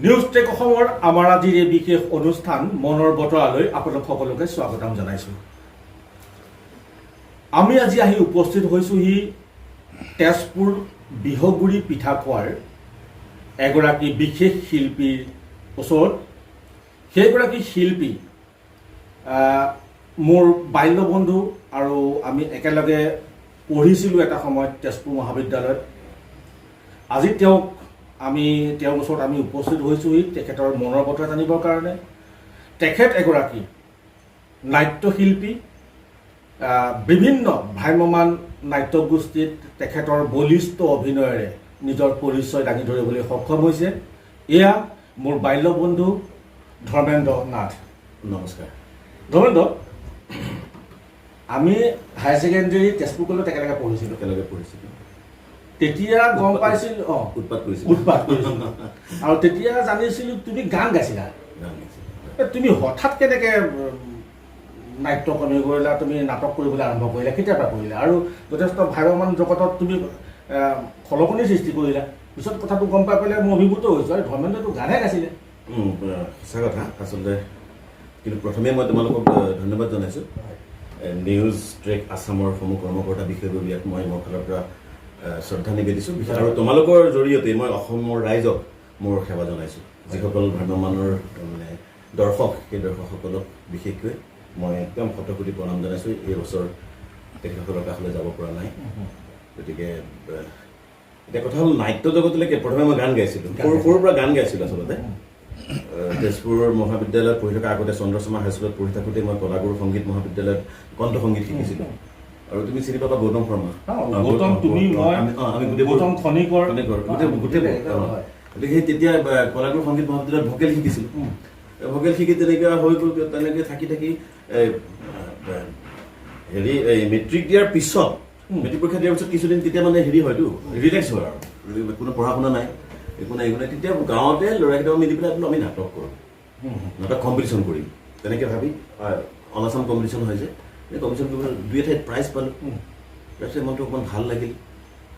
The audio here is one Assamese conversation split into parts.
নিউজ টেক অসমৰ আমাৰ আজিৰ এই বিশেষ অনুষ্ঠান মনৰ বতৰালৈ আপোনালোক সকলোকে স্বাগতম জনাইছোঁ। আমি আজি আহি উপস্থিত হৈছোহি তেজপুৰ বিহগুৰি পিঠাখোৱাৰ এগৰাকী বিশেষ শিল্পীৰ ওচৰত। সেইগৰাকী শিল্পী মোৰ বাল্যবন্ধু আৰু আমি একেলগে পঢ়িছিলোঁ এটা সময়ত তেজপুৰ মহাবিদ্যালয়ত। আজি তেওঁৰ ওচৰত আমি উপস্থিত হৈছোহি তেখেতৰ মনৰ বতৰা জানিবৰ কাৰণে। তেখেত এগৰাকী নাট্যশিল্পী, বিভিন্ন ভ্ৰাম্যমান নাট্যগোষ্ঠীত তেখেতৰ বলিষ্ঠ অভিনয়েৰে নিজৰ পৰিচয় দাঙি ধৰিবলৈ সক্ষম হৈছে। এয়া মোৰ বাল্যবন্ধু ধৰ্মেন্দ্ৰ নাথ। নমস্কাৰ। ধৰ্মেন্দ্ৰ, আমি হায়াৰ ছেকেণ্ডেৰী তেজপুৰ কলেজত একেলগে পঢ়িছিলোঁ। তেতিয়া গম পাইছিলোঁ উৎপাত কৰিছিলোঁ আৰু তেতিয়া জানিছিলোঁ তুমি গান গাইছিলা। তুমি হঠাৎ কেনেকৈ নাট্য কৰ্মী কৰিলা, তুমি নাটক কৰিবলৈ আৰম্ভ কৰিলা, কেতিয়াৰ পৰা কৰিলা আৰু যথেষ্ট ভ্ৰাম্যমান জগতত তুমি খলকনিৰ সৃষ্টি কৰিলা। পিছত কথাটো গম পাই পেলাই মই অভিভূত হৈছোঁ আৰু ধৰ্মেন্দ্ৰটো গানহে গাইছিলে। সঁচা কথা আচলতে, কিন্তু প্ৰথমে মই তোমালোকক ধন্যবাদ জনাইছোঁ। নিউজ ট্ৰেক আছামৰ সমূহ কৰ্মকৰ্তা বিষয়ববীয়াক মই মোৰ ফালৰ পৰা শ্ৰদ্ধা নিবেদিছোঁ আৰু তোমালোকৰ জৰিয়তে মই অসমৰ ৰাইজক মোৰ সেৱা জনাইছোঁ। যিসকল ভ্ৰাম্যমানৰ মানে দৰ্শক, সেই দৰ্শকসকলক বিশেষকৈ মই একদম শতকোটি প্ৰণাম জনাইছোঁ। এই বছৰ তেখেতসকলৰ কাষলৈ যাব পৰা নাই, গতিকে এতিয়া কথা হ'ল নাট্য জগতলৈকে প্ৰথমে মই গান গাইছিলোঁ। সৰুৰ পৰা গান গাইছিলোঁ আচলতে। তেজপুৰ মহাবিদ্যালয়ত পঢ়ি থকা আগতে চন্দ্ৰশৰ্মা হাইস্কুলত পঢ়ি থাকোঁতে মই কলাগুৰু সংগীত মহাবিদ্যালয়ত কণ্ঠ সংগীত শিকিছিলোঁ। আৰু তুমি চিনি পাবা গৌতম শৰ্মা, গতিকে সেই তেতিয়া কলাগুৰু সংগীত মহাবিদ্যালয়ত ভোকেল শিকিছিলোঁ। ভোকেল শিকি তেনেকৈ হৈ গ'ল। তেনেকৈ থাকি হেৰি মেট্ৰিক দিয়াৰ পিছত, মেট্ৰিক পৰীক্ষা দিয়াৰ পিছত কিছুদিন তেতিয়া মানে হেৰি হয়তো ৰিলেক্স হয় আৰু কোনো পঢ়া শুনা নাই, একো নাই। তেতিয়া গাঁৱতে ল'ৰাকেইটাও মিলি পেলাই বোলো আমি নাটক কৰোঁ, নাটক কম্পিটিশ্যন কৰিম। তেনেকৈ ভাবি অনাচাম কম্পিটিশ্যন হয় যে, এই কম্পিটিশ্যন কৰিবলৈ দুই এঠাইত প্ৰাইজ পালোঁ। তাৰপিছত মনটো অকণমান ভাল লাগিল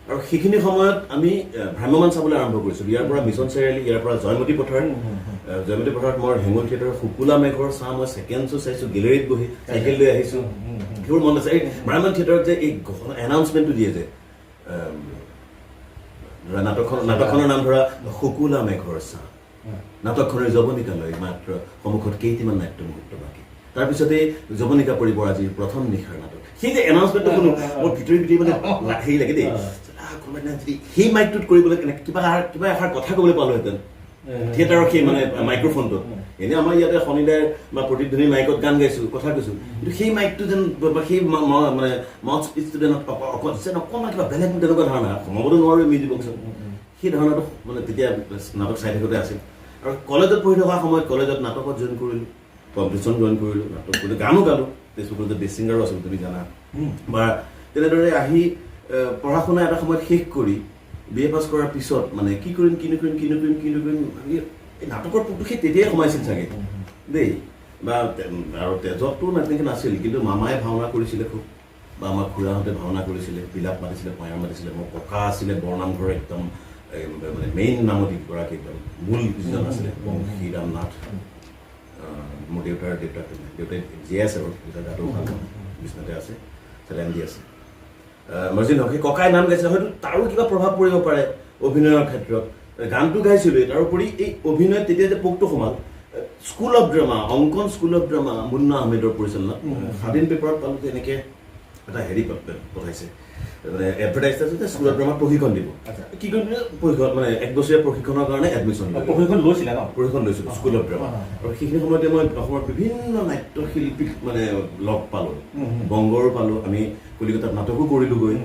আৰু সেইখিনি সময়ত আমি ভ্ৰাম্যমান চাবলৈ আৰম্ভ কৰিছিলোঁ। ইয়াৰ পৰা মিছন চাৰিআলি, ইয়াৰ পৰা জয়মতী পথাৰ। জয়মতী পথাৰত মই হেঙুল থিয়েটাৰৰ শুকুলা মেঘৰ চাওঁ, মই ছেকেণ্ড শ্ব' চাইছোঁ, গেলেৰীত বহি চাইকেল লৈ আহিছোঁ। সেইবোৰ মনত আছে। এই ভ্ৰাম্যমান থিয়েটাৰত যে এই এনাউন্সমেণ্টটো দিয়ে যে নাটকখনৰ নাম ধৰা শুকুলা মেঘৰ চাহ, নাটকখনৰ যৱনিকালৈ মাত্ৰ সন্মুখত কেইটিমান নাট্য মুহূৰ্ত বাকী, তাৰপিছতে যৱনিকা পৰিব আজিৰ প্ৰথম নিশাৰ নাটক। সেই যে এনাউন্সমেণ্টটো শুনো মোৰ ভিতৰি মানে হেৰি লাগে দেই। কোনোবাই যদি সেই মাইকটোত কৰিবলৈ কিবা এষাৰ কথা ক'বলৈ পালোহেঁতেন থিয়েটাৰৰ সেই মানে মাইক্ৰফোনটোত। এনেই আমাৰ ইয়াতে শনিদাৰ বা প্ৰতিধ্বনি মাইকত গান গাইছোঁ, কথা কৈছোঁ, কিন্তু সেই মাইকটো যেন বা সেই মানে মঞ্চ স্পীচটো যেন অকণমান কিবা বেলেগ তেনেকুৱা ধাৰণা, সোমাবতো নোৱাৰোঁ মিউজিক বক্সত। সেই ধাৰণাটো মানে তেতিয়া নাটক চাই থাকোঁতে আছিল। আৰু কলেজত পঢ়ি থকা সময়ত কলেজত নাটকত জইন কৰিলোঁ, কম্পিটিশ্যন জইন কৰিলোঁ, নাটক কৰিলোঁ, গানো গালোঁ। তেজপুৰ কলেজত বেষ্ট ছিংগাৰো আছিলোঁ, তুমি জানা। বা তেনেদৰে আহি পঢ়া শুনা এটা সময়ত শেষ কৰি BA পাছ কৰাৰ পিছত মানে কি কৰিম এই নাটকৰ পোকটো সেই তেতিয়াই সোমাইছিল চাগে দেই। বা আৰু তেজতটো তেনেকৈ নাছিল, কিন্তু মামাই ভাওনা কৰিছিলে খুব, বা আমাৰ খুৰাহঁতে ভাওনা কৰিছিলে, বিলাপ মাতিছিলে, পয়াৰ মাতিছিলে। মোৰ ককা আছিলে বৰনামঘৰ একদম মানে মেইন নামতি গৰাকী, একদম মূল যিজন আছিলে বংশীৰাম নাথ। মোৰ দেউতাই জীয়াই আছে বাৰু, দেউতাৰ গাটো ভাল, বিচনাতে আছে, চেলেন দি আছে। মৰ্জি নহওক, সেই ককাই নাম গাইছিলে, হয়তো তাৰো কিবা প্ৰভাৱ পৰিব পাৰে অভিনয়ৰ ক্ষেত্ৰত। গানটো গাইছিলোঁ, তাৰোপৰি এই অভিনয়ত তেতিয়া যে পোকটো সোমাল। স্কুল অফ ড্ৰামা, অংকন স্কুল অফ ড্ৰামা মুন্না আহমেদৰ পৰিচালনাত স্বাধীন পেপাৰত পালোঁ যে এনেকৈ এটা হেৰি পঠাইছে, মানে এডভাৰটাইজ আছে যে স্কুল অফ ড্ৰামাত প্ৰশিক্ষণ দিব। কি কৰিম প্ৰশিক্ষণ, মানে 1 বছৰীয়া প্ৰশিক্ষণৰ কাৰণে এডমিশ্যন লৈছিলে ন? প্ৰশিক্ষণ লৈছিলোঁ স্কুল অফ ড্ৰামা। আৰু সেইখিনি সময়তে মই অসমৰ বিভিন্ন নাট্যশিল্পীক মানে লগ পালোঁ, বংগৰো পালোঁ। আমি কলিকতাত নাটকো কৰিলোঁগৈ।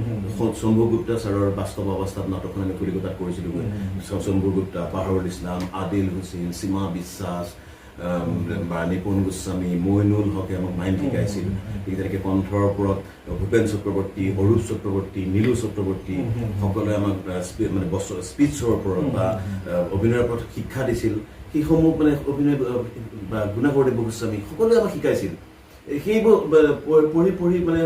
শম্ভু গুপ্তা ছাৰৰ বাস্তৱ অৱস্থাত নাটকখন আমি কলিকতাত কৰিছিলোঁগৈ। শম্ভু গুপ্তা, পাহাৰুল ইছলাম, আদিল হুছেইন, সীমা বিশ্বাস বা নিপুণ গোস্বামী, মইনুল হকে আমাক মাইন শিকাইছিল। ঠিক তেনেকৈ কণ্ঠৰ ওপৰত ভূপেন চক্ৰৱৰ্তী, অৰূপ চক্ৰৱৰ্তী, নীলু চক্ৰৱৰ্তী সকলোৱে আমাক মানে স্পীচৰ ওপৰত বা অভিনয়ৰ ওপৰত শিক্ষা দিছিল। সেইসমূহ মানে অভিনয় বা গুণাকৰদেৱ গোস্বামী সকলোৱে আমাক শিকাইছিল। সেইবোৰ পঢ়ি পঢ়ি মানে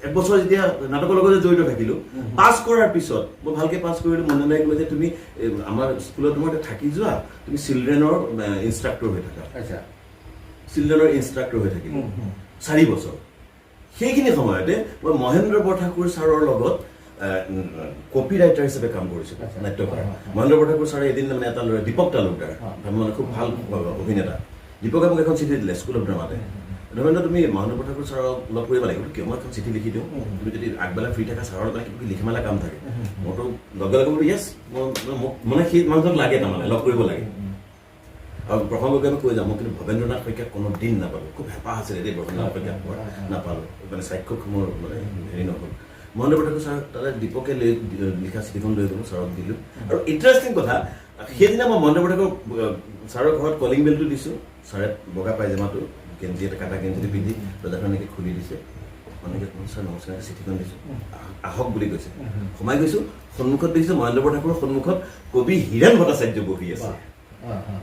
এক বছৰ যেতিয়া নাটকৰ লগতে জড়িত থাকিলোঁ, পাছ কৰাৰ পিছত মই ভালকৈ পাছ কৰিলোঁ। মনে নাই ক'লে যে তুমি আমাৰ স্কুলত তোমাৰ থাকি যোৱা, তুমি চিলড্ৰেনৰ ইনষ্ট্ৰাক্টৰ হৈ থাকা। চিলড্ৰেনৰ ইনষ্ট্ৰাক্টৰ হৈ থাকিলোঁ 4 বছৰ। সেইখিনি সময়তে মই মহেন্দ্ৰ বৰঠাকুৰ ছাৰৰ লগত কপি ৰাইটাৰ হিচাপে কাম কৰিছোঁ নাট্যকাৰ। মহেন্দ্ৰ বৰঠাকুৰ ছাৰে এদিন মানে এটা ল'ৰা দীপক তালুকদাৰ মানে খুব ভাল অভিনেতা, দীপকে মোক এখন চিঠি দিলে স্কুল অফ ড্ৰামাতে, ধৰণৰ তুমি মহেন্দ্ৰ বৰঠাকুৰ ছাৰক লগ কৰিব লাগিব। কিয়? মই এখন চিঠি লিখি দিওঁ, তুমি যদি আগবেলা ফ্ৰী থাকা, ছাৰৰ মানে কিবা লিখা মেলা কাম থাকে, মইতো লগে লগে বোলো য়েছ, মোক মানে সেই মানুহজনক লাগে, তাৰমানে লগ কৰিব লাগে। আৰু প্ৰসংগকে আমি কৈ যাওঁ, মই কিন্তু ভৱেন্দ্ৰনাথ শইকীয়াক কোনো দিন নাপালোঁ। খুব হেঁপাহ আছিলে দেই ভৱেন্দ্ৰনাথ শইকীয়াক পোৱাৰ, নাপালোঁ। মানে চাক্ষুষ মোৰ মানে হেৰি নহ'ল। মহেন্দ্ৰ বৰঠাকুৰ ছাৰ তাতে দীপকে লিখা চিঠিখন লৈ গ'লোঁ, ছাৰক দিলোঁ। আৰু ইণ্টাৰেষ্টিং কথা, সেইদিনা মই মহেন্দ্ৰ বৰঠাকুৰ ছাৰৰ ঘৰত কলিং বেলটো দিছোঁ। ছাৰে বগা পায়জামাটো গেঞ্জি এটা কাটা গেঞ্জিটো পিন্ধি দৰ্জাখন এনেকৈ খুলি দিছে। এনেকৈ ছাৰ নমস্কাৰ, চিঠিখন দিছোঁ, আহক বুলি কৈছে। সোমাই গৈছোঁ, সন্মুখত দেখিছোঁ মহেন্দ্ৰ বৰঠাকুৰৰ সন্মুখত কবি হীৰেণ ভট্টাচাৰ্য বহি আছে।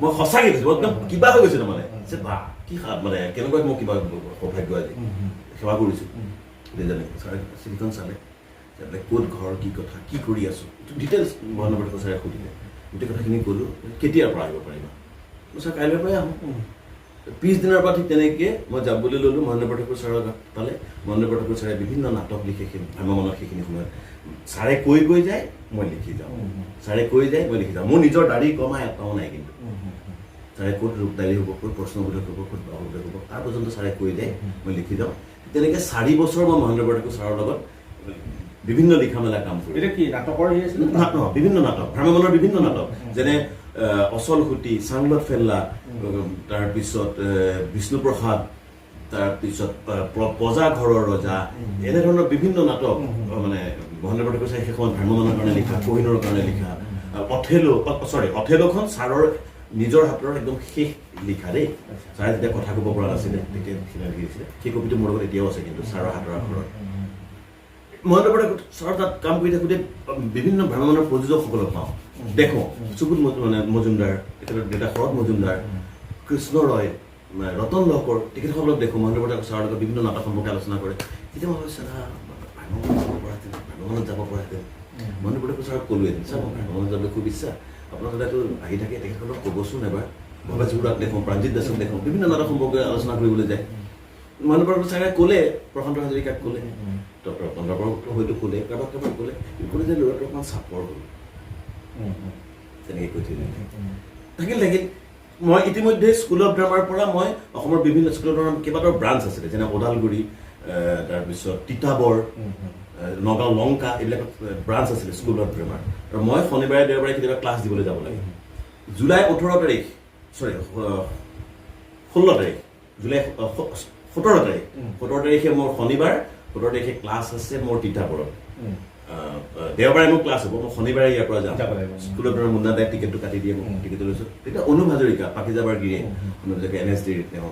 মই সঁচাকৈ কৈছোঁ, একদম কিবা হৈ গৈছে তাৰমানে, যে বাহ কি মানে কেনেকুৱা মই কিবা সৌভাগ্য আজি সেৱা কৰিছোঁ। ছাৰে চিঠিখন চালে, ক'ত ঘৰ, কি কথা, কি কৰি আছোঁ, ডিটেইলছ মহেন্দ্ৰ বৰঠাকুৰ ছাৰে সুধিলে। গোটেই কথাখিনি ক'লোঁ। কেতিয়াৰ পৰা আহিব পাৰিবা? মই ছাৰ কাইলৈৰ পৰাই আহোঁ। পিছদিনাৰ পৰা ঠিক তেনেকৈ মই যাবলৈ ল'লোঁ মহেন্দ্ৰ বৰঠাকুৰ ছাৰৰ তালে। মহেন্দ্ৰ বৰঠাকুৰ ছাৰে বিভিন্ন নাটক লিখে ভ্ৰাম্যমানত। সেইখিনি সময়ত ছাৰে কৈ যায়, মই লিখি যাওঁ, ছাৰে কৈ যায়, মই লিখি যাওঁ। মোৰ নিজৰ দাড়ি কমা এটাও নাই, কিন্তু ছাৰে ক'ত ৰূপ দাড়ি হ'ব, ক'ত প্ৰশ্নবোধক হ'ব, ক'ত বাহুবোধক হ'ব, তাৰ পৰ্যন্ত ছাৰে কৈ যায়, মই লিখি যাওঁ। তেনেকৈ 4 বছৰ মই মহেন্দ্ৰ বৰঠাকুৰ ছাৰৰ লগত বিভিন্ন লিখা মেলা কাম কৰিলোঁ। এতিয়া কি নাটকৰ নাটক, বিভিন্ন নাটক, ভ্ৰাম্যমানৰ বিভিন্ন নাটক, যেনে অচল সুঁতি, চাংলত ফেল্লা, তাৰপিছত বিষ্ণুপ্ৰসাদ, তাৰপিছত প্ৰজা ঘৰৰ ৰজা, এনেধৰণৰ বিভিন্ন নাটক মানে মহেন্দ্ৰ বৰঠাকুৰ ছাৰে সেই সময়ত ভ্ৰাম্যমানৰ কাৰণে লিখা, কোহিনুৰৰ কাৰণে লিখা। অথেলোখন ছাৰৰ নিজৰ হাতৰ একদম শেষ লিখা দেই। ছাৰে যেতিয়া কথা ক'ব পৰা নাছিলে তেতিয়া লিখিছিলে। সেই কপিটো মোৰ লগত এতিয়াও আছে, কিন্তু ছাৰৰ হাতৰ আখৰত। মহেন্দ্ৰ বৰঠাকুৰ ছাৰৰ তাত কাম কৰি থাকোঁতে বিভিন্ন ভ্ৰাম্যমানৰ প্ৰযোজকসকলক পাওঁ, দেখোঁ। চুকুট মজুমদাৰ, তেখেতৰ দেউতা শৰৎ মজুমদাৰ, কৃষ্ণ ৰয়, ৰতন লহকৰ, তেখেতসকলক দেখোঁ মহেন্দ্ৰ বৰঠাকুৰ ছাৰৰ লগত বিভিন্ন নাটক সম্পৰ্কে আলোচনা কৰে। তেতিয়া মই ভাবিছোঁ ভ্ৰাম্যমানত যাব পৰাহেঁতেন। মহেন্দ্ৰ বৰঠাকুৰ ছাৰক ক'লোৱে, ছাৰ মই ভ্ৰাম্যমানত যাবলৈ খুব ইচ্ছা, আপোনাৰ দাদাটো আহি থাকে, তেখেতসকলক ক'বচোন এবাৰ। ভৱেশ বৰুৱাক দেখোঁ, প্ৰাণজিৎ দাসক দেখোঁ, বিভিন্ন নাটক সম্পৰ্কে আলোচনা কৰিবলৈ যায়। মহেন্দ্ৰ বৰঠাকুৰ ছাৰে ক'লে, প্ৰশান্ত হাজৰিকাক ক'লে, ডক্টৰ পণ্ডাবৰক হয়তো ক'লে, কাৰোবাক ক'লে যে ল'ৰাটো অকণমান চাপৰ হ'ল, তেনেকৈ কৈ থৈ থাকিল। মই ইতিমধ্যে স্কুল অফ ড্ৰামাৰ পৰা মই অসমৰ বিভিন্ন স্কুল অফ ড্ৰামাৰ কেইবাটাও ব্ৰাঞ্চ আছিলে, যেনে ওদালগুৰি, তাৰপিছত তিতাবৰ, নগাঁও, লংকা, এইবিলাকত ব্ৰাঞ্চ আছিলে স্কুল অফ ড্ৰামাৰ। আৰু মই শনিবাৰে দেওবাৰে কেতিয়াবা ক্লাছ দিবলৈ যাব লাগে। জুলাই 17 তাৰিখ, 17 তাৰিখে মোৰ শনিবাৰ, 17 তাৰিখে ক্লাছ আছে মোৰ তিতাবৰত। দেওবাৰে মোৰ ক্লাছ হ'ব, মই শনিবাৰে ইয়াৰ পৰা যাম। স্কুলত ধৰা মুন্না দাই টিকেটটো কাটি দিয়ে, মোক টিকেট লৈছোঁ। তেতিয়া অনুপ হাজৰিকা, পাকিজাবাৰ গিৰিয়ে, NSDৰ তেওঁ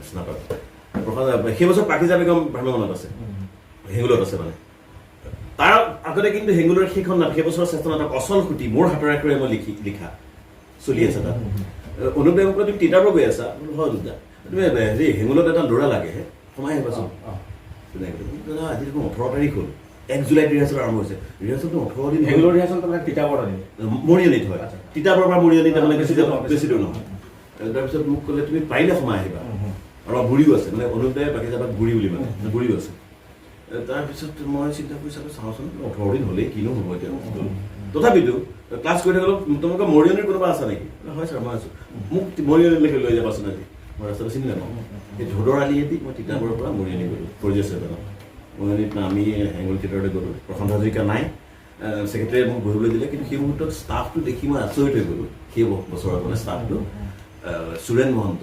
স্নাতক। সেই বছৰ পাকিজা বেগম ভ্ৰাম্যমানত আছে, হেঙুলত আছে মানে। তাৰ আগতে কিন্তু হেঙুলৰ সেইখন নাটক, সেই বছৰৰ শ্ৰেষ্ঠ নাটক অচল সুঁতি, মোৰ হাতৰ আখৰেৰে মই লিখা চলি আছে তাত। অনুপ দাই মোক তুমি তিতাবৰ গৈ আছা, হয় দুটা, তুমি হেৰি হেঙুলত এটা ল'ৰা লাগে, সোমাই আহিবাচোন। আজি দেখোন 18 তাৰিখ হ'ল, 1 জুলাইত ৰিহাৰ্চেল আৰম্ভ হৈছে। ৰিহাৰ্চেলটো 18 দিন। হেঙুলৰ ৰিহাৰ্চেল তিতাবৰ মৰিয়নিত হয়, তিতাবৰৰ পৰা মৰিয়নিত তাৰমানে বেছি দূৰ নহয়। তাৰপিছত মোক ক'লে তুমি পাৰিলে সোমাই আহিবা, আৰু বুঢ়ীও আছে, মানে অনুপ দাই বাকী যাবাক বুঢ়ী বুলি মানে, বুঢ়ীও আছে। তাৰপিছত মই চিন্তা কৰি চালোঁ, চাওঁচোন 18 দিন হ'লেই কিনো হ'ব এতিয়া। তথাপিতো ক্লাছ কৰি থাকিলেও তোমালোকৰ মৰিয়নিৰ কোনোবা আছে নেকি? হয় ছাৰ, মই আছোঁ। মোক মৰিয়নিলৈকে লৈ যাবাচোন আজি, মই ৰাস্তাটো চিনি নাপাওঁ। এই ধোদৰ আলিয়েদি মই তিতাবৰৰ পৰা মৰিয়নি গ'লোঁ, পৰিজয় চেতনত। মৰিয়নিত নামি হেঙুল থিয়েটাৰলৈ গ'লোঁ। প্ৰশান্ত হাজৰিকা নাই, ছেক্ৰেটাৰীয়ে মোক বহিবলৈ দিলে, কিন্তু সেই মুহূৰ্তত ষ্টাফটো দেখি মই আচৰিত হৈ গ'লোঁ। সেই বছৰৰ মানে ষ্টাফটো সুৰেণ মহন্ত,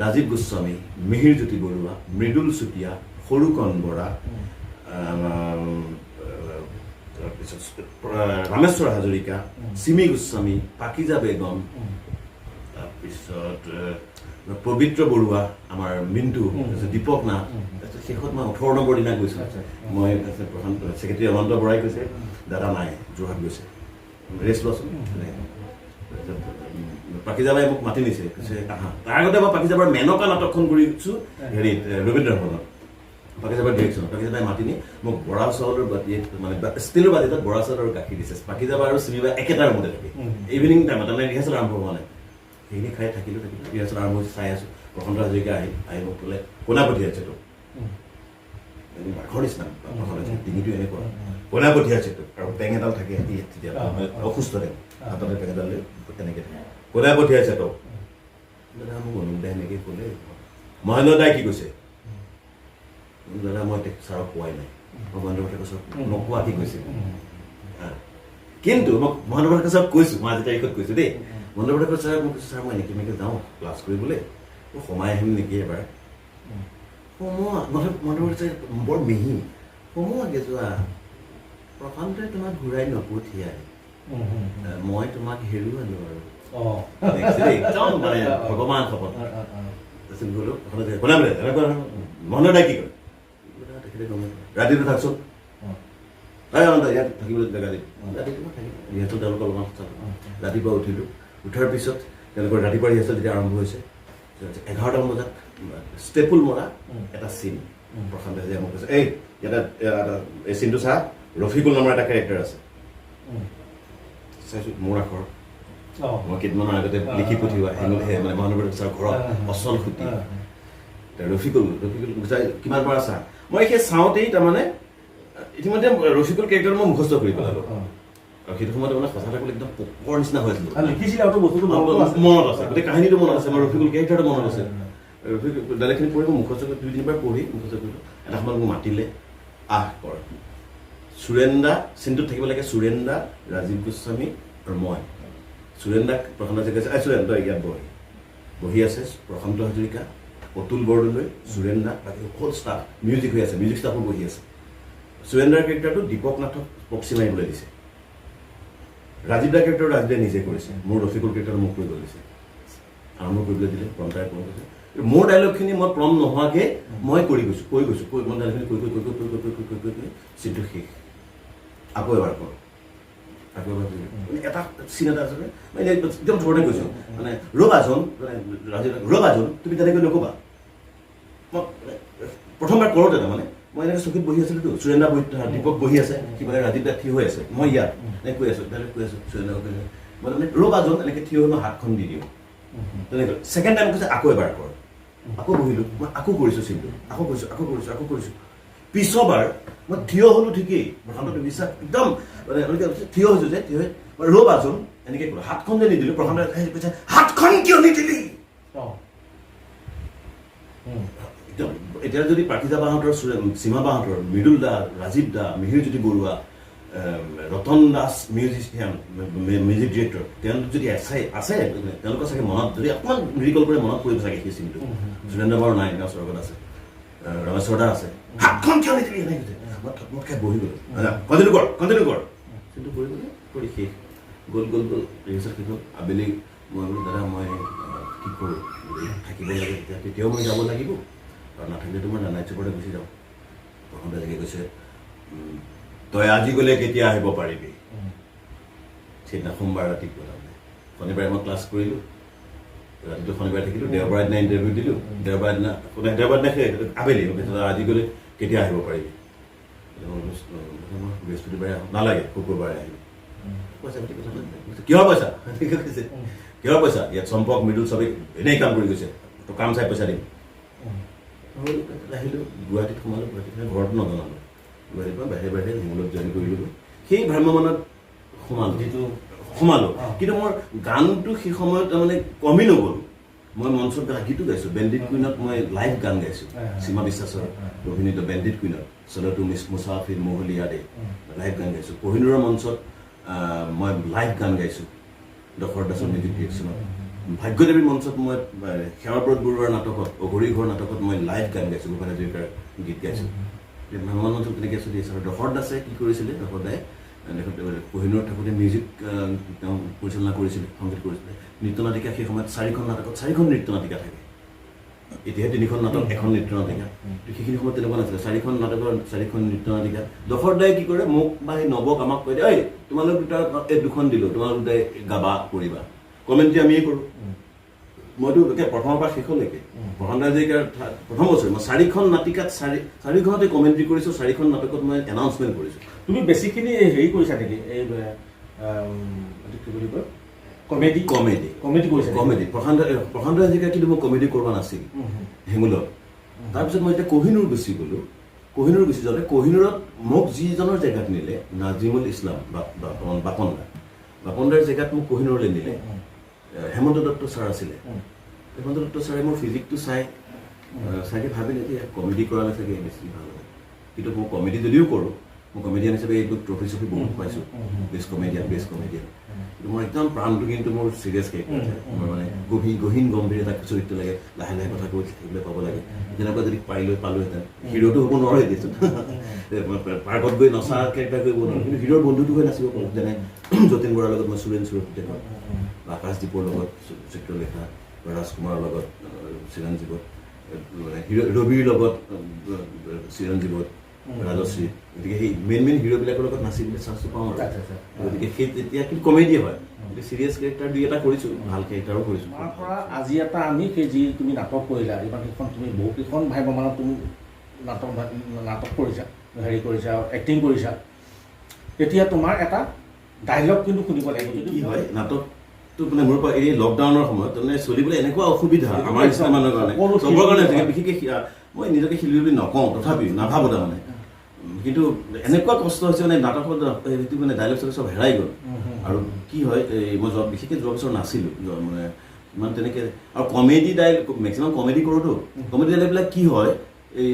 ৰাজীৱ গোস্বামী, মিহিৰ জ্যোতি বৰুৱা, মৃদুল চুতীয়া, সৰুকণ বৰা, তাৰপিছত ৰামেশ্বৰ হাজৰিকা, চিমি গোস্বামী, পাকিজা বেগম, তাৰপিছত পবিত্ৰ বৰুৱা, আমাৰ মিণ্টু, দীপক নাথ। তাৰপিছত শেষত মই 18 নম্বৰ দিনা গৈছোঁ। মই প্ৰধান ছেক্ৰেটাৰী অনন্ত বৰাই কৈছে, দাদা নাই, যোৰহাট গৈছে, ৰেষ্ট লোৱাচোন। পাকিজাবাই মোক মাতি নিছে কৈছে আহা তাৰ আগতে মই পাকিজাবাৰ মেনকা নাটকখন কৰিছোঁ হেৰিত ৰবীন্দ্ৰ ভৱনত পাকিজাবাৰ ডিৰেকশ্যন পাকিজাবাই মাতি নি মোক বৰা চাউলৰ বাতিত মানে ষ্টিলৰ বাতিত বৰা চাউল আৰু গাখীৰ দিছে পাকিজাবা আৰু চিমিবা একেটা ৰুমতে থাকে ইভিনিং টাইমত তাৰমানে ৰিহাৰ্চেল আৰম্ভ হোৱা নাই সেইখিনি খাই থাকিলোঁ ৰিহাৰ্চেল আৰম্ভ হৈছে চাই আছোঁ প্ৰশান্ত হাজৰিকা আহি মোক ক'লে কোনা পঠিয়াইছে তোক বাঘৰ নিচিনা ডিঙিটো এনেকুৱা কোনা পঠিয়াইছে তোক আৰু বেং এডাল থাকে তেতিয়া অসুস্থ থাকে হাততে বেং এডাল লৈ তেনেকৈ থাকে কোনা পঠিয়াইছে তোক দাদা মোক অনুদাই এনেকৈ ক'লে মহেন্দ্ৰ দাই কি কৈছে দাদা মই ছাৰক কোৱাই নাই মই মহেন্দ্ৰ কথা কৈছোঁ নোকোৱা কি কৈছে কিন্তু মই মহেন্দ্ৰ কথা ছাৰক কৈছোঁ মই আজি তাৰিখত কৈছোঁ দেই মহেন্দ্ৰ কথা কৈছোঁ ছাৰ মোক কৈছোঁ ছাৰ মই এনেকৈ এনেকৈ যাওঁ ক্লাছ কৰিবলৈ সোমাই আহিম নেকি এবাৰ সোমোৱা মহেন্দ্ৰ কথা বৰ মিহি সোমোৱাগে যোৱা প্ৰশান্তই তোমাক ঘূৰাই নপঠিয়াই মই তোমাক হেৰুৱালো আৰু একদম মানে ভগৱান শপত গ'লো কোনে বোলে এনেকুৱা মহেন্দ্ৰ দাই কি কৰে ৰাতিটো থাকচোন ইয়াত থাকিবলৈ জেগা দিম ৰাতিপুৱা থাকিম ৰিহাৰ্চেল তেওঁলোকৰ অলপমান ৰাতিপুৱা উঠিলোঁ উঠাৰ পিছত তেওঁলোকৰ ৰাতিপুৱা ৰিহাৰ্চেল যেতিয়া আৰম্ভ হৈছে 11টামান বজাত ষ্টেপুল মৰা এটা চিন প্ৰশান্ত হাজৰিকাই মোক কৈছে এই ইয়াতে এই চিনটো চা ৰফিকুল নামৰ এটা কেৰেক্টাৰ আছে চাইছোঁ মোৰ আখৰ মই কেইদিনমানৰ আগতে লিখি পঠিওৱা মানে মহানগৰ ছাৰ ঘৰত অচল খুটি ৰফিকুল কিমান পৰা চা মই সেই চাওঁতেই তাৰমানে ইতিমধ্যে ৰফিকুল কেৰেক্টাৰ মই মুখস্থ কৰি পেলালোঁ আৰু সেইটো সময়ত মানে সঁচা থাকলে একদম পকৰ নিচিনা হৈ আছিলোঁ মনত আছে গোটেই কাহিনীটো মনত আছে মই ৰফিকুল কেৰেক্টাৰটো মনত আছে ৰফিকুল ডাইৰেক্টখিনি পঢ়ি মই মুখস্থ কৰি 2-3বাৰ পঢ়ি মুখস্থ কৰিলোঁ এটা সময়ত মোক মাতিলে আহ কৰ সুৰেন্দা চিনটোত থাকিব লাগে সুৰেন্দা ৰাজীৱ গোস্বামী আৰু মই সুৰেন্দাক প্ৰশান্ত হাজৰিকা কৈছে সুৰেন্দ্ৰ ইয়াত বহি আছে প্ৰশান্ত হাজৰিকা অতুল বৰদলৈ সুৰেন্দা বাকী সকলো ষ্টাফ মিউজিক হৈ আছে মিউজিক ষ্টাফো বহি আছে সুৰেন্দ্ৰাৰ কেৰেক্টাৰটো দীপক নাথক পক্ষী মাৰিবলৈ দিছে ৰাজীৱ দা কেৰেক্টাৰ ৰাজীৱে নিজে কৰিছে মোৰ ৰফিকুল কেৰেক্টাৰ মোক কৰিবলৈ দিছে আৰম্ভ কৰিবলৈ দিলে প্ৰমটাই প্ৰম কৈছে মোৰ ডাইলগখিনি মই প্ৰম নোহোৱাকৈ মই কৰি গৈছোঁ মই ডাইলগখিনি কৈ চিনটো শেষ আকৌ এবাৰ কৰোঁ আকৌ এবাৰ এটা চিন এটা আছে মানে একদম থৰতে কৈছোঁ মানে ৰবাজন তুমি তেনেকৈ নক'বা মই প্ৰথমবাৰ কৰোঁতে তাৰমানে মই এনেকৈ চকীত বহি আছিলোঁতো সুৰেন্দা দীপক বহি আছে কিবা ৰাজীৱ দা থিয় হৈ আছে মই ইয়াত এনেকৈ কৈ আছোঁ সুৰেন্দা মই মানে ৰবাজন এনেকৈ থিয় হৈ মই হাতখন দি দিওঁ তেনেকৈ ছেকেণ্ড টাইম কৈছে আকৌ এবাৰ কৰ আকৌ বহিলোঁ মই আকৌ কৰিছোঁ চিনটো আকৌ কৰিছোঁ পিছৰবাৰ মই থিয় হ'লোঁ ঠিকেই প্ৰশান্ত বিশ্বাস একদম মানে থিয় হৈছোঁ যে থিয় হৈ মই ৰবাজন এনেকৈ ক'লোঁ হাতখন যে নিদিলোঁ প্ৰশান্ত কৈছে হাতখন কিয় নিদিলি একদম এতিয়া যদি পাকিজা বাহঁতৰ সীমা বাহঁতৰ Mridul da Rajib da Mihirjyoti Baruah Ratan Das musician music director তেওঁলোক যদি আছে তেওঁলোকৰ চাগে মনত যদি অকণমান ৰিকল কৰি মনত পৰিব চাগে সেই চিনটো সুৰেন্দ্ৰ বাৰু নাই তেওঁ স্বৰ্গত আছে ৰমেশ্বৰ দা আছে হাতখন কিয় নিদিলি এনেকৈ মই থকমত খাই বহি গ'লোঁ কণ্টিনিউ কৰ চিনটো কৰি গ'লে কৰি শেষ গ'ল ৰিহাৰ্চেল শেষ হ'ল আবেলি মই বোলো দাদা মই কি কৰোঁ থাকিব লাগে তেতিয়াও মই যাব লাগিব আৰু নাথাকিলেতো মই নাইট চুপাৰতে গুচি যাওঁ প্ৰশান্ত হাজৰিকাই কৈছে তই আজি গ'লে কেতিয়া আহিব পাৰিবি সেইদিনা সোমবাৰ ৰাতিপুৱা তাৰমানে শনিবাৰে মই ক্লাছ কৰিলোঁ ৰাতিটো শনিবাৰে থাকিলোঁ দেওবাৰৰ দিনা ইণ্টাৰভিউ দিলোঁ দেওবাৰ দিনা আবেলি আজি গ'লে কেতিয়া আহিব পাৰিবি মই বৃহস্পতিবাৰে আহোঁ নালাগে শুকুৰবাৰে আহিম পইচা পাতি কথা কিহৰ পইচা কৈছে কিহৰ পইচা ইয়াত চম্পক মৃদুল চবেই এনেই কাম কৰি গৈছে তো কাম চাই পইচা দিম আহিলোঁ গুৱাহাটীত সোমালোঁ গুৱাহাটীত ঘৰতো নজনালোঁ গুৱাহাটীৰ পৰা বাহিৰে হিমুলত জইন কৰিলোঁ সেই ভ্ৰাম্যমানত সোমালোঁ কিন্তু মোৰ গানটো সেই সময়ত তাৰমানে কমি নগ'ল মই মঞ্চত গীতো গাইছোঁ বেণ্ডিট কুইনত মই লাইভ গান গাইছোঁ সীমা বিশ্বাসৰ অভিনীত বেণ্ডিট কুইনত চলতো মিছ মুছাফিৰ মহলীয়া দে লাইভ গান গাইছোঁ কোহিনুৰৰ মঞ্চত মই লাইভ গান গাইছোঁ ডক্টৰ দাসৰ মিউজিক ডিৰেকশ্যনত ভাগ্যদেৱীৰ মঞ্চত মই সেৱাব্ৰত বৰুৱাৰ নাটকত অঘৰী ঘৰ নাটকত মই লাইভ গান গাইছোঁ ভূপেন হাজৰিকাৰ গীত গাইছোঁ ভ্ৰাম্যমান মঞ্চত তেনেকৈ চলি আছে আৰু ডক্টৰ দাসে কি কৰিছিলে ডক্টৰ দাই কোহিনুৰত থাকোঁতে মিউজিক তেওঁ পৰিচালনা কৰিছিলে সংগীত কৰিছিলে নৃত্য নাটিকা সেই সময়ত 4খন নাটকত 4খন নৃত্য নাটিকা থাকে এতিয়া 3খন নাটক এখন নৃত্য নাটিকা সেইখিনি সময়ত তেনেকুৱা নাছিলে 4খন নাটকৰ 4খন নৃত্য নাটিকা ডক্টৰ দাই কি কৰে মোক বা সেই নৱক আমাক কৈ দিয়ে এই তোমালোক দুটা এই 2খন দিলোঁ তোমালোক দুটাই গাবা কৰিবা কমেণ্ট্ৰি আমিয়ে কৰোঁ মইতো এতিয়া প্ৰথমৰ পৰা শেষলৈকে প্ৰশান্ত হাজৰিকাৰ প্ৰথম বছৰ মই 4খন নাটিকাত 4খনতে কমেণ্ট্ৰি কৰিছোঁ 4খন নাটকত মই এনাউন্সমেণ্ট কৰিছোঁ তুমি বেছিখিনি হেৰি কৰিছা নেকি এই কি বুলি কয় কমেডি কৰিছা কমেডি প্ৰশান্ত হাজৰিকাৰ কিন্তু মই কমেডি কৰিব নাছিল হেঙুলত তাৰপিছত মই এতিয়া কোহিনুৰ গুচি গ'লোঁ কোহিনুৰ গুচি যাওঁতে কোহিনুৰত মোক যিজনৰ জেগাত নিলে নাজিমুল ইছলাম বাপনদাৰ জেগাত মোক কোহিনুৰলৈ নিলে হেমন্ত দত্ত ছাৰ আছিলে হেমন্ত দত্ত ছাৰে মোৰ ফিজিকটো চাই ভাবিলে যে কমেডি কৰালে চাগে বেছি ভাল হ'ব কিন্তু মই কমেডি যদিও কৰোঁ মই কমেডিয়ান হিচাপে এইটো ট্ৰফি চফি বহুত পাইছোঁ বেষ্ট কমেডিয়ান কিন্তু মোৰ একদম প্ৰাণটো কিন্তু মোৰ চিৰিয়াছ কেৰেক্টাৰ মোৰ মানে গহীন গম্ভীৰ এটা চৰিত্ৰ লাগে লাহে লাহে কথা কৈ থাকিবলৈ পাব লাগে যেনেকুৱা যদি পালোহেঁতেন হিৰোটো হ'ব নোৱাৰে দিয়াচোন পাৰ্কত গৈ নচা কেৰেক্টাৰ কৰিব নোৱাৰোঁ কিন্তু হিৰোৰ বন্ধুটো হৈ নাচিব পাৰোঁ যেনে যতীন বৰাৰ লগত মই সুৰেন সুৰক্ষিত আকাশদ্বীপৰ লগত চিত্ৰলেখা ৰাজকুমাৰৰ লগত চিৰঞ্জীৱত ৰবিৰ লগত চিৰঞ্জীৱত ৰাজশ্ৰী গতিকে সেই মেইন হিৰোবিলাকৰ লগত নাচিবলৈ চান্সটো পাওঁ আৰু গতিকে সেই তেতিয়া কিন্তু কমেডি হয় গতিকে চিৰিয়াছ কেৰেক্টাৰ দুই এটা কৰিছোঁ ভাল কেৰেক্টাৰো কৰিছোঁ তাৰ পৰা আজি এটা আমি সেই যি তুমি নাটক কৰিলা ইমানকেইখন তুমি বহুকেইখন ভাইমানত তুমি নাটক কৰিছা হেৰি কৰিছা এক্টিং কৰিছা তেতিয়া তোমাৰ এটা ডাইলগ কিন্তু শুনিব লাগিব কি হয় নাটকটো মানে মোৰ পৰা এই লকডাউনৰ সময়ত মানে চলিবলৈ এনেকুৱা অসুবিধা আমাৰ নিচিনা মানুহৰ কাৰণে চবৰ কাৰণে বিশেষকৈ মই নিজকে শিল্পী বুলি নকওঁ তথাপিও নাভাবোঁ তাৰমানে কিন্তু এনেকুৱা কষ্ট হৈছে মানে নাটকত সেইটো মানে ডাইলগ চাইলগ চব হেৰাই গ'ল আৰু কি হয় মই বিশেষকৈ যোৱা বছৰ নাছিলোঁ মানে ইমান তেনেকৈ আৰু কমেডি ডাইলগ মেক্সিমাম কমেডি কৰোঁতো কমেডি ডাইলগবিলাক কি হয় এই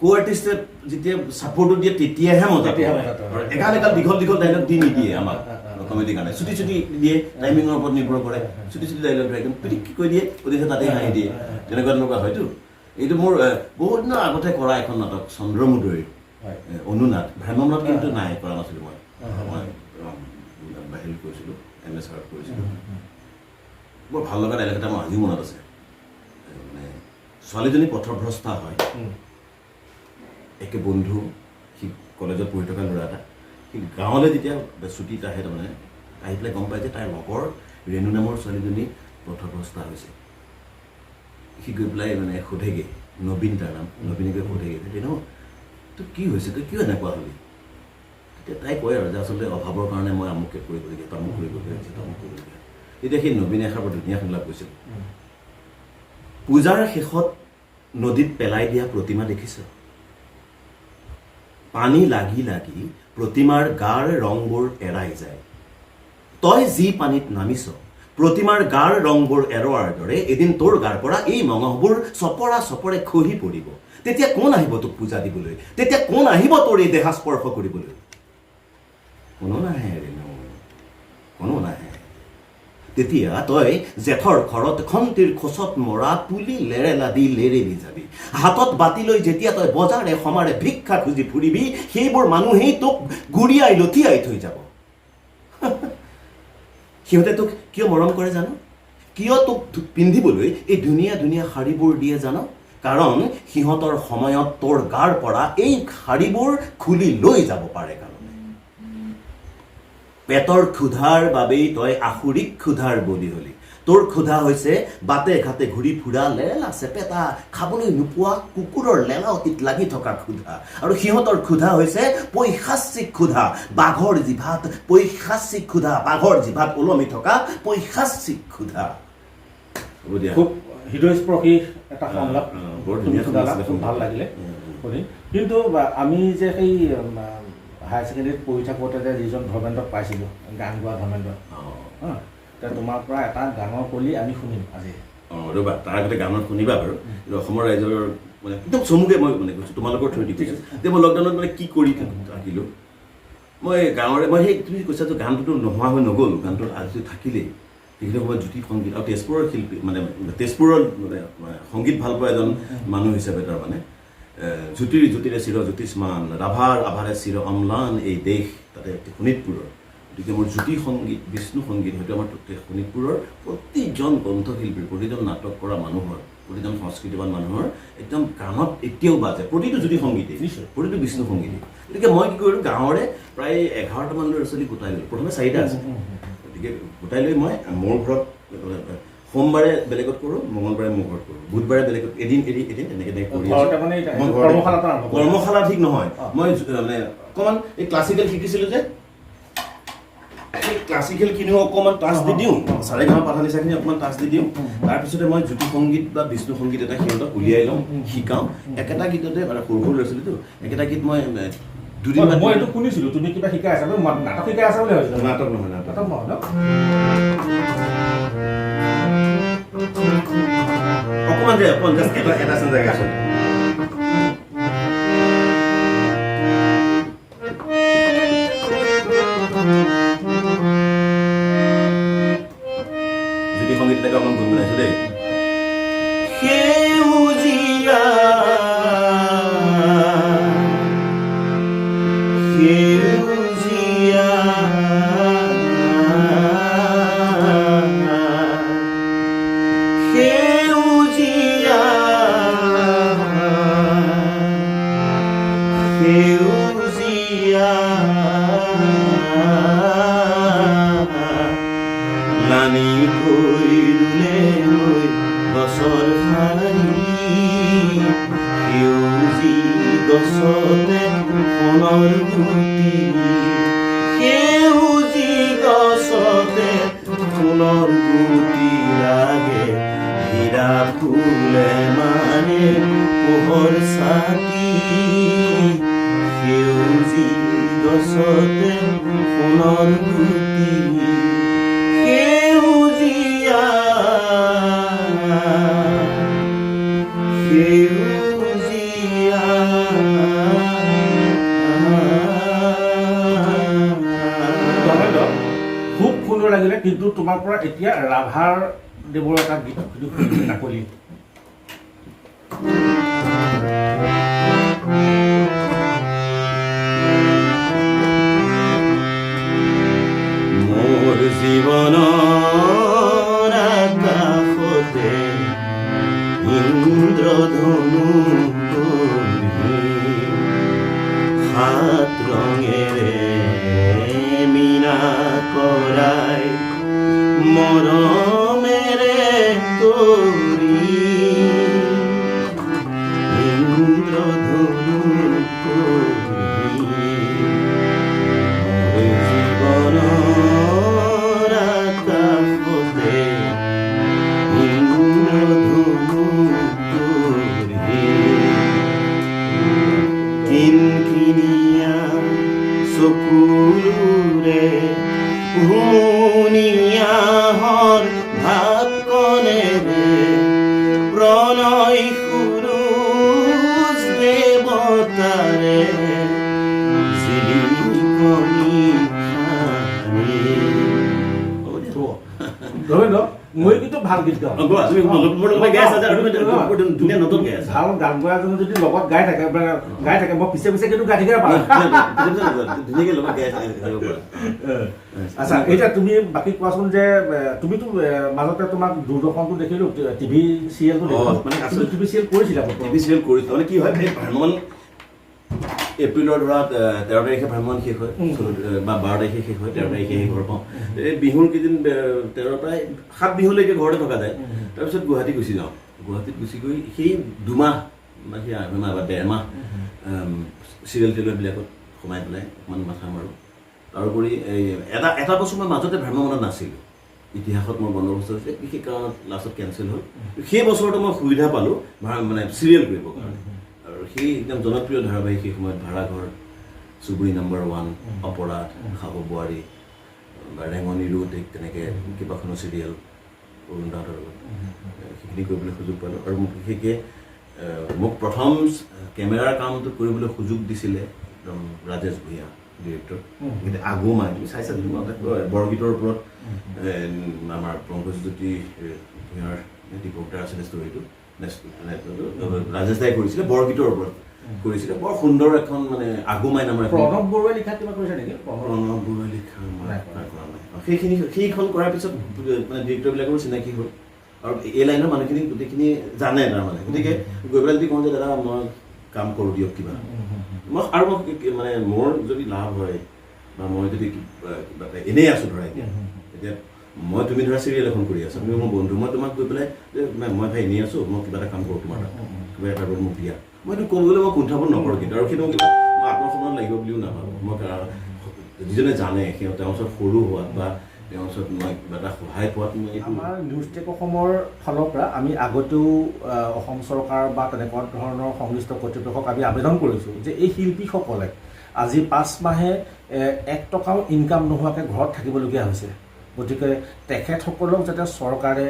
কো আৰ্টিষ্টে যেতিয়া ছাপোৰ্টটো দিয়ে তেতিয়াহে মজা এগাল দীঘল ডাইলগ দি নিদিয়ে আমাক কমেডিৰ কাৰণে চুটি দিয়ে টাইমিঙৰ ওপৰত নিৰ্ভৰ কৰে চুটি ডাইলগ একদম পিটিক কৈ দিয়ে অতিথি তাতে হাঁহি দিয়ে তেনেকুৱা হয়তো এইটো মোৰ বহুত দিনৰ আগতে কৰা এখন নাটক চন্দ্ৰমুদৰী অনুনাদ ভ্ৰাম্যমানত কিন্তু নাই কৰা নাছিলোঁ মই হেৰি কৰিছিলোঁ MS আৰ্ট কৰিছিলোঁ বৰ ভাল লগা ডাইলগ এটা মোৰ আজিও মনত আছে মানে ছোৱালীজনী পথভ্ৰষ্টা হয় একে বন্ধু সি কলেজত পঢ়ি থকা ল'ৰা এটা সি গাঁৱলৈ যেতিয়া ছুটীত আহে তাৰমানে আহি পেলাই গম পায় যে তাইৰ লগৰ ৰেণু নামৰ ছোৱালীজনী পথভ্ৰষ্টা হৈছে সি গৈ পেলাই মানে সোধেগৈ নবীন তাৰ নাম নবীনকে সোধেগৈ ৰেণু তোৰ কি হৈছে তই কিয় এনেকুৱা হ'লি তেতিয়া তাই কয় আৰু যে আচলতে অভাৱৰ কাৰণে মই আমুকে কৰিবলগীয়া তামুক কৰিবলগীয়া তামুক কৰিবলগীয়া তেতিয়া সেই নবীনে এষাৰ বৰ ধুনীয়া সংলাপ কৈছিল পূজাৰ শেষত নদীত পেলাই দিয়া প্ৰতিমা দেখিছ পানী লাগি প্ৰতিমাৰ গাৰ ৰংবোৰ এৰাই যায় তই যি পানীত নামিছ প্ৰতিমাৰ গাৰ ৰংবোৰ এৰোৱাৰ দৰে এদিন তোৰ গাৰ পৰা এই মঙহবোৰ চপৰে খহি পৰিব তেতিয়া কোন আহিব তোক পূজা দিবলৈ তেতিয়া কোন আহিব তোৰ এই দেহা স্পৰ্শ কৰিবলৈ কোনো নাহে কোনো নাহে তেতিয়া তই জেঠৰ ঘৰত খন্তিৰ খোচত মৰা পুলি লেৰেলা দি লেৰেলি যাবি হাতত বাতি লৈ যেতিয়া তই বজাৰে সমাৰে ভিক্ষা খুজি ফুৰিবি সেইবোৰ মানুহেই তোক গুৰিয়াই লঠিয়াই থৈ যাব সিহঁতে তোক কিয় মৰম কৰে জানো কিয় তোক পিন্ধিবলৈ এই ধুনীয়া শাড়ীবোৰ দিয়ে জানো কাৰণ সিহঁতৰ সময়ত তোৰ গাৰ পৰা এই শাড়ীবোৰ খুলি লৈ যাব পাৰে কাৰণে পেটৰ ক্ষুধাৰ বাবেই তই আসুৰিক ক্ষুধাৰ বলি হলি তোৰ ক্ষুধা হৈছে বাটে ঘাটে ঘূৰি ফুৰা লেলা চেপেটা খাবলৈ নোপোৱা কুকুৰৰ লেলাৱতিত লাগি থকা ক্ষুধা আৰু সিহঁতৰ ক্ষুধা হৈছে পৈশাচিক ক্ষুধা বাঘৰ জিভাত ওলমি থকা পৈশাচিক ক্ষুধা খুব হৃদয়স্পৰ্শী এটা সংলাপ খুব ভাল লাগিলে কিন্তু আমি যে সেই হায়াৰ ছেকেণ্ডেৰীত পঢ়ি থাকোঁতে যে যিজন ধৰ্মেন্দ্ৰক পাইছিলোঁ গান গোৱা ধৰ্মেন্দ্ৰ তোমাৰ পৰা এটা গানৰ কলি আমি শুনিম আজি ৰ'বা তাৰ আগতে গানত শুনিবা বাৰু অসমৰ ৰাইজৰ মানে একদম চমুকৈ মই মানে কৈছোঁ তোমালোকৰ থৈ দি কৈছোঁ যে মই লকডাউনত মানে কি কৰি থাকিলোঁ মই গাঁৱৰে মই সেই তুমি কৈছা যে গানটোতো নোহোৱা হৈ নগ'ল গানটো আজি থাকিলেই সেইখিনি সময়ত জ্যোতি সংগীত আৰু তেজপুৰৰ শিল্পী মানে তেজপুৰৰ মানে সংগীত ভাল পোৱা এজন মানুহ হিচাপে তাৰমানে জ্যোতিৰে চিৰ জ্যোতিষ্মান ৰাভাৰ আভাৰে চিৰ অম্লান এই দেশ তাতে শোণিতপুৰৰ গতিকে মোৰ জ্যোতি সংগীত বিষ্ণু সংগীত হয়তো আমাৰ শোণিতপুৰৰ প্ৰতিজন গ্ৰন্থশিল্পীৰ প্ৰতিজন নাটক কৰা মানুহৰ প্ৰতিজন সংস্কৃতিবান মানুহৰ একদম কাণত এতিয়াও বাজে প্ৰতিটো জ্যোতি সংগীতেই প্ৰতিটো বিষ্ণু সংগীতেই গতিকে মই কি কৰিলোঁ গাঁৱৰে প্ৰায় 11টামান ল'ৰা ছোৱালী গোটাই ল'লোঁ প্ৰথমে 4টা আছিল গতিকে গোটাই লৈ মই মোৰ ঘৰত সোমবাৰে বেলেগত কৰোঁ, মঙলবাৰে মোৰ ঘৰত কৰোঁ, বুধবাৰে বেলেগত এদিন এনেকৈ কৰি কৰ্মশালা ঠিক নহয়। মই মানে অকণমান এই ক্লাছিকেল শিকিছিলোঁ যে, এই ক্লাছিকেলখিনিও অকণমান টাচ দি দিওঁ, চাৰেগামা পাধানিচাখিনি অকণমান টাচ দি দিওঁ, তাৰপিছতে মই জ্যোতি সংগীত বা বিষ্ণু সংগীত এটা সিহঁতক উলিয়াই লওঁ, শিকাওঁ। একেটা গীততে মানে সৰু সৰু ল'ৰা ছোৱালীটো একেটা গীত মই দুদিনমান মই এইটো শুনিছিলোঁ তুমি কিবা শিকাই আছা, নাটক শিকাই আছা বুলি ভাবিছিলোঁ। নাটক নহয় ন অকণমান যে অকণমান জাষ্ট এটা জেগা আছে। জ্যোতি সংগীত এটাকে অকণমান গুণগুণাইছোঁ দেই। সেউজীয়া সেউজীয়া সেউজীয়া সেউজীয়া নানি কৰিলে গছৰ শাৰী সেউজী গছতে সোণৰ গুটি সেউজী গছতে সোণৰ গুটি লাগে হীৰা ফুলে মানে পোহৰ চাকি সেউজী গছতে সোণৰ গুটি সেউজীয়া সেউজীয়া খুব সুন্দৰ লাগিলে, কিন্তু তোমাৰ পৰা এতিয়া ৰাভাৰ দেৱৰ এটা গীত নাকলি। মোৰ জীৱনৰ আকাশতে ইন্দ্ৰধনু সাত ৰঙেৰে মীনা কৰাই মৰমেৰে কৰি ইন্দ্ৰধনু কৰি জীৱনৰ আকাশতে ইন্দ্ৰধনু কৰি কিনকিনিয়া চকুৰে হুনিয়াহৰ ভাবকণেৰে প্ৰণয় সুৰুজ দেৱতাৰে জিলিকনি মই কিন্তু ভাল গীত গাওঁ। ভাল গান গোৱা এজনে যদি লগত গাই থাকে মই পিছে পিছে কিন্তু গাই থাকিব পাৰোঁ। আচ্ছা, এতিয়া তুমি বাকী কোৱাচোন যে তুমিতো মাজতে তোমাক দূৰদৰ্শনটো দেখিলোঁ, টিভি চিৰিয়েলটো দেখিলোঁ, মানে টিভি চিৰিয়েল কৰিছিলা? টিভি চিৰিয়েল কৰিছোঁ মানে কি হয়, ভ্ৰমণ এপ্ৰিলৰ ধৰা 13 তাৰিখে ভ্ৰমণ শেষ হয় বা 12 তাৰিখে শেষ হয়, 13 তাৰিখে ঘৰ পাওঁ। এই বিহুৰ কেইদিন 13 প্ৰায় 7 বিহুলৈকে ঘৰতে থকা যায়। তাৰপিছত গুৱাহাটী গুচি যাওঁ। গুৱাহাটীত গুচি গৈ সেই 2 মাহ বা সেই 8 মাহ বা 1.5 মাহ চিৰিয়েল টিৰিয়েলবিলাকত সোমাই পেলাই অকণমান মাথা মাৰোঁ। তাৰোপৰি এটা বছৰ মই মাজতে ভ্ৰাম্যমানত নাছিলোঁ, ইতিহাসত মোৰ বন্দোবস্ত হৈছিলে, বিশেষ কাৰণত লাষ্টত কেঞ্চেল হ'ল। সেই বছৰটো মই সুবিধা পালোঁ মানে চিৰিয়েল কৰিবৰ কাৰণে। আৰু সেই একদম জনপ্ৰিয় ধাৰাবাহিক সেই সময়ত ভাড়াঘৰ, চুবুৰী নম্বৰ 1, অপৰাধ, শাহু বোৱাৰী বা ৰেঙনি ৰোড, তেনেকৈ কেইবাখনো চিৰিয়েল অৰুণদাহঁতৰ লগত সেইখিনি কৰিবলৈ সুযোগ পালোঁ। আৰু মোক বিশেষকৈ মোক প্ৰথম কেমেৰাৰ কামটো কৰিবলৈ সুযোগ দিছিলে একদম ৰাজেশ ভূঞা, ডিৰেক্টৰ। কিন্তু আগমাই তুমি চাইছা যদি মই বৰগীতৰ ওপৰত আমাৰ পংকজজ্যোতি ভূঞাৰ দীপকদাৰ আছিলে ষ্টৰিটো, ৰাজেশ দাই কৰিছিলে, বৰগীতৰ ওপৰত কৰিছিলে। বৰ সুন্দৰ এখন মানে আগমাই নামৰ প্ৰণৱ বৰুৱাই লিখা কিবা কৰিছে নেকি? প্ৰণৱ বৰুৱাই লিখা কৰা নাই। সেইখন কৰাৰ পিছত মানে ডিৰেক্টৰবিলাকৰো চিনাকি হ'ল আৰু এই লাইনৰ মানুহখিনি গোটেইখিনি জানে তাৰমানে। গতিকে গৈ পেলাই যদি কওঁ যে দাদা মই কাম কৰোঁ দিয়ক কিবা, মই মানে মোৰ যদি লাভ হয় বা মই যদি এনেই আছোঁ ধৰা এতিয়া মই তুমি ধৰা চিৰিয়েল এখন কৰি আছা, তুমি মোৰ বন্ধু, মই তোমাক গৈ পেলাই মই ভাই এনেই আছোঁ, মই কিবা এটা কাম কৰোঁ তোমাৰ তাত, কিবা এটা ৰোল মোক দিয়া, মই এইটো ক'বলৈ মই কুণ্ঠাবোধ নকৰোঁ, কিন্তু আৰু সেইটো কিবা মই আত্মসন্মান লাগিব বুলিও নাভাবোঁ। মই যিজনে জানে তেওঁ ওচৰত সৰু হোৱাত বা তেওঁৰ ওচৰত মই কিবা এটা সহায় পোৱাত মই এইটো আমাৰ নিউজ টেক অসমৰ ফালৰ পৰা আমি আগতেও অসম চৰকাৰ বা তেনেকুৱা ধৰণৰ সংশ্লিষ্ট কৰ্তৃপক্ষক আমি আবেদন কৰিছোঁ যে এই শিল্পীসকলে আজি 5 মাহে 1 টকাও ইনকাম নোহোৱাকৈ ঘৰত থাকিবলগীয়া হৈছে। গতিকে তেখেতসকলক যাতে চৰকাৰে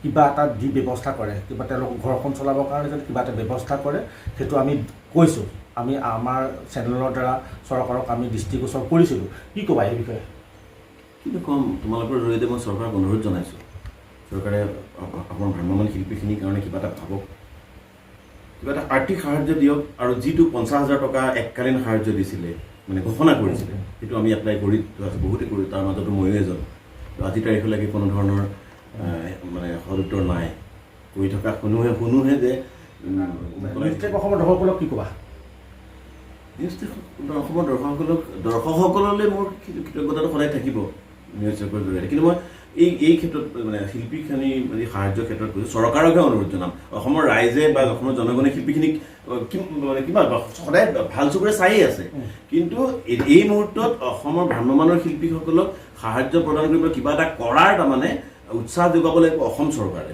কিবা এটা দি ব্যৱস্থা কৰে, কিবা তেওঁলোক ঘৰখন চলাবৰ কাৰণে যাতে কিবা এটা ব্যৱস্থা কৰে, সেইটো আমি কৈছোঁ। আমি আমাৰ চেনেলৰ দ্বাৰা চৰকাৰক আমি দৃষ্টিগোচৰ কৰিছিলোঁ। কি ক'বা এই বিষয়ে? কিন্তু কম তোমালোকৰ জৰিয়তে মই চৰকাৰক অনুৰোধ জনাইছোঁ, চৰকাৰে অসমৰ ভ্ৰাম্যমাণ শিল্পীখিনিৰ কাৰণে কিবা এটা ভাবক, কিবা এটা আৰ্থিক সাহাৰ্য দিয়ক, আৰু যিটো 50,000 টকা এককালীন সাহাৰ্য দিছিলে, মানে ঘোষণা কৰিছিলে, সেইটো আমি এপ্লাই কৰি বহুতে কৰি, তাৰ মাজতো ময়ো এজন। আজি তাৰিখলৈকে কোনো ধৰণৰ মানে সদুত্তৰ নাই, কৰি থকা শুনোহে যে নিউজ টেক অসমৰ দৰ্শকসকলক কি ক'বা? নিউজ টেক অসমৰ দৰ্শকসকললৈ মোৰ কৃতজ্ঞতাটো সদায় থাকিব নিউজ টেকৰ জৰিয়তে। কিন্তু মই এই ক্ষেত্ৰত মানে শিল্পীখিনি সাহাৰ্যৰ ক্ষেত্ৰত কৈছোঁ, চৰকাৰকহে অনুৰোধ জনাম। অসমৰ ৰাইজে বা অসমৰ জনগণে শিল্পীখিনিক কিবা সদায় ভাল চকুৰে চায়েই আছে, কিন্তু এই মুহূৰ্তত অসমৰ ভ্ৰাম্যমাণৰ শিল্পীসকলক সাহাৰ্য প্ৰদান কৰিব কিবা এটা কৰাৰ তাৰমানে উৎসাহ যোগাব লাগিব অসম চৰকাৰে।